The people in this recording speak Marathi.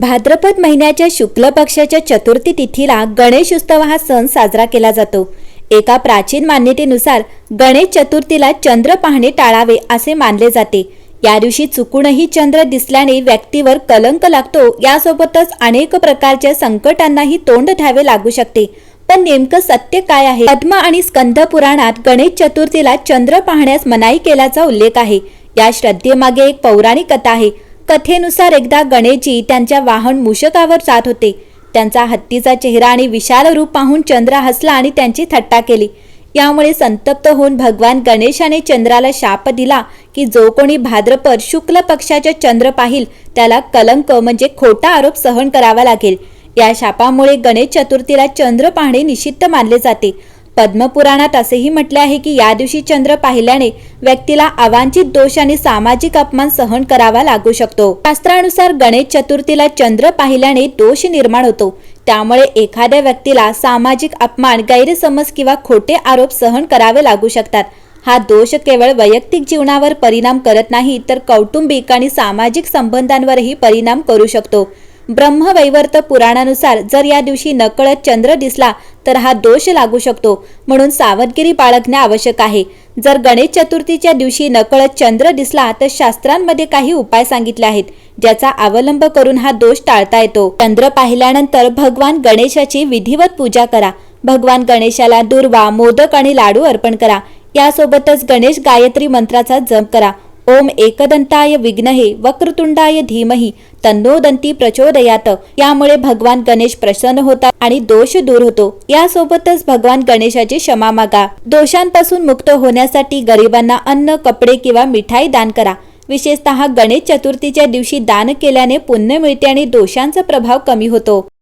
भाद्रपद महिन्याच्या शुक्ल पक्षाच्या चतुर्थी तिथीला गणेश उत्सव हा सण साजरा केला जातो। एका प्राचीन मान्यतेनुसार गणेश चतुर्थीला चंद्र पाहणे टाळावे असे मानले जाते। या दिवशी चुकूनही चंद्र दिसल्याने व्यक्तीवर कलंक लागतो। यासोबतच अनेक प्रकारच्या संकटांनाही तोंड द्यावे लागू शकते। पण नेमकं सत्य काय आहे? पद्म आणि स्कंद पुराणात गणेश चतुर्थीला चंद्र पाहण्यास मनाई केल्याचा उल्लेख आहे। या श्रद्धेमागे एक पौराणिक कथा आहे। कथेनुसार एकदा गणेशजी त्यांच्या वाहन मूषकावर जात होते। त्यांचा हत्तीचा चेहरा आणि विशाल रूप पाहून चंद्र हसला आणि त्यांची थट्टा केली। यामुळे संतप्त होऊन भगवान गणेशाने चंद्राला शाप दिला की जो कोणी भाद्रपद शुक्ल पक्षाच्या चंद्र पाहिल त्याला कलंक म्हणजे खोटा आरोप सहन करावा लागेल। या शापामुळे गणेश चतुर्थीला चंद्र पाहणे निषिद्ध मानले जाते। पद्मपुराणात असेही म्हटले आहे की या दिवशी चंद्र पाहिल्याने व्यक्तीला अवांछित दोष आणि सामाजिक अपमान सहन करावा लागू शकतो। शास्त्रानुसार गणेश चतुर्थीला चंद्र पाहिल्याने दोष निर्माण होतो। त्यामुळे एखाद्या व्यक्तीला सामाजिक अपमान, गैरसमज किंवा खोटे आरोप सहन करावे लागू शकतात। हा दोष केवळ वैयक्तिक जीवनावर परिणाम करत नाही तर कौटुंबिक आणि सामाजिक संबंधांवरही परिणाम करू शकतो। ब्रह्मवैवर्त पुराणानुसार जर या दिवशी नकळत चंद्र दिसला तर हा दोष लागू शकतो, म्हणून सावधगिरी बाळगणे आवश्यक आहे। जर गणेश चतुर्थीच्या दिवशी नकळत चंद्र दिसला तर शास्त्रांमध्ये काही उपाय सांगितले आहेत ज्याचा अवलंब करून हा दोष टाळता येतो। चंद्र पाहिल्यानंतर भगवान गणेशाची विधिवत पूजा करा। भगवान गणेशाला दुर्वा, मोदक आणि लाडू अर्पण करा। यासोबतच गणेश गायत्री मंत्राचा जप करा। ओम एकदंताय विघ्नहे वक्रतुंडाय धीमहि तन्नो दंती प्रचोदयात। यामुळे भगवान गणेश प्रसन्न होतात आणि दोष दूर होतो। यासोबतच भगवान गणेशाची क्षमा मागा। दोषांपासून मुक्त होण्यासाठी गरिबांना अन्न, कपडे किंवा मिठाई दान करा। विशेषतः गणेश चतुर्थीच्या दिवशी दान केल्याने पुण्य मिळते आणि दोषांचा प्रभाव कमी होतो।